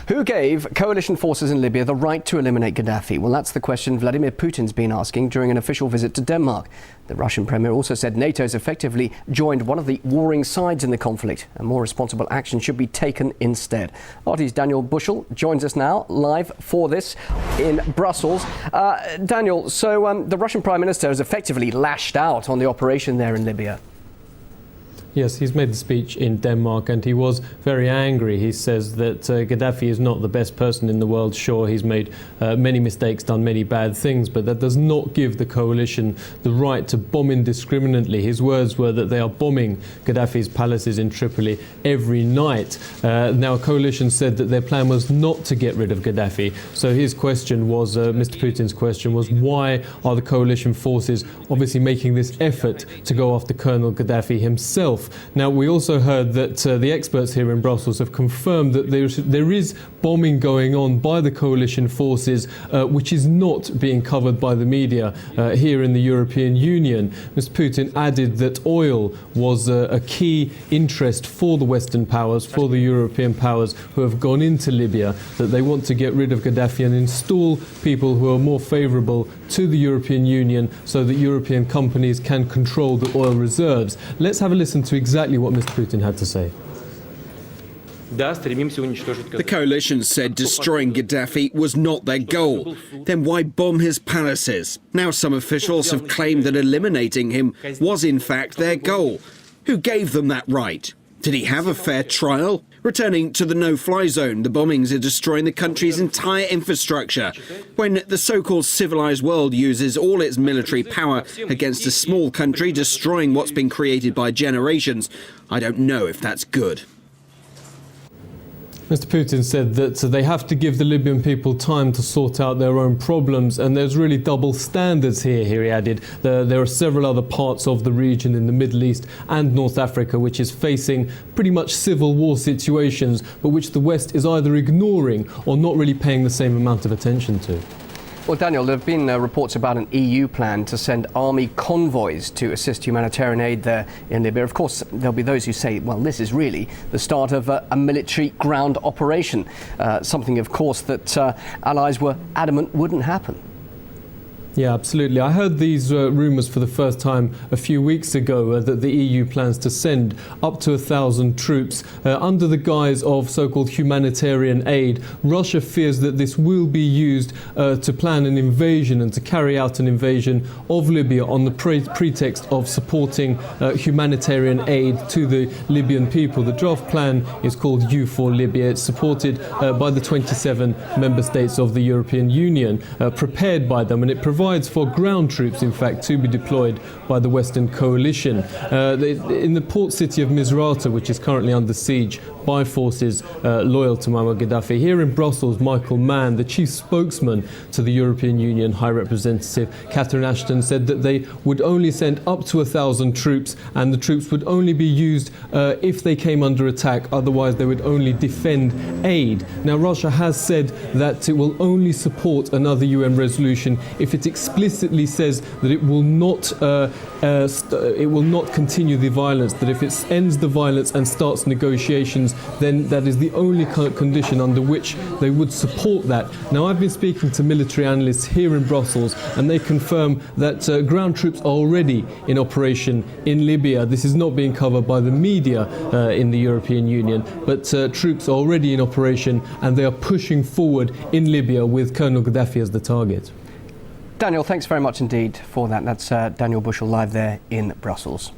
Who gave coalition forces in Libya the right to eliminate Gaddafi? Well, that's the question Vladimir Putin's been asking during an official visit to Denmark. The Russian premier also said NATO has effectively joined one of the warring sides in the conflict, and more responsible action should be taken instead. RT's Daniel Bushell joins us now live for this in Brussels. Daniel, so the Russian Prime Minister has effectively lashed out on the operation there in Libya. Yes, he's made the speech in Denmark and he was very angry. He says that Gaddafi is not the best person in the world. Sure, he's made many mistakes, done many bad things, but that does not give the coalition the right to bomb indiscriminately. His words were that they are bombing Gaddafi's palaces in Tripoli every night. Now, coalition said that their plan was not to get rid of Gaddafi. So his question was, Mr. Putin's question was, why are the coalition forces obviously making this effort to go after Colonel Gaddafi himself? Now, we also heard that the experts here in Brussels have confirmed that there is bombing going on by the coalition forces, which is not being covered by the media here in the European Union. Mr. Putin added that oil was a key interest for the Western powers, for the European powers who have gone into Libya, that they want to get rid of Gaddafi and install people who are more favourable to the European Union so that European companies can control the oil reserves. Let's have a listen to exactly what Mr. Putin had to say. The coalition said destroying Gaddafi was not their goal. Then why bomb his palaces? Now some officials have claimed that eliminating him was in fact their goal. Who gave them that right? Did he have a fair trial? Returning to the no-fly zone, the bombings are destroying the country's entire infrastructure. When the so-called civilized world uses all its military power against a small country destroying what's been created by generations, I don't know if that's good. Mr. Putin said that they have to give the Libyan people time to sort out their own problems, and there's really double standards here, he added. There are several other parts of the region in the Middle East and North Africa which is facing pretty much civil war situations, but which the West is either ignoring or not really paying the same amount of attention to. Well, Daniel, there have been reports about an EU plan to send army convoys to assist humanitarian aid there in Libya. Of course, there'll be those who say, well, this is really the start of a military ground operation, something, of course, that allies were adamant wouldn't happen. Yeah, absolutely. I heard these rumours for the first time a few weeks ago that the EU plans to send up to 1,000 troops under the guise of so-called humanitarian aid. Russia fears that this will be used to plan an invasion and to carry out an invasion of Libya on the pretext of supporting humanitarian aid to the Libyan people. The draft plan is called U4 Libya. It's supported by the 27 member states of the European Union, prepared by them, and it provides for ground troops, in fact, to be deployed by the Western coalition. In the port city of Misrata, which is currently under siege by forces loyal to Muammar Gaddafi. Here in Brussels, Michael Mann, the chief spokesman to the European Union High Representative Catherine Ashton, said that they would only send up to 1,000 troops, and the troops would only be used if they came under attack. Otherwise, they would only defend aid. Now, Russia has said that it will only support another UN resolution if it explicitly says that it will not continue the violence, that if it ends the violence and starts negotiations, then that is the only condition under which they would support that. Now, I've been speaking to military analysts here in Brussels, and they confirm that ground troops are already in operation in Libya. This is not being covered by the media in the European Union, but troops are already in operation, and they are pushing forward in Libya with Colonel Gaddafi as the target. Daniel, thanks very much indeed for that. That's Daniel Bushell live there in Brussels.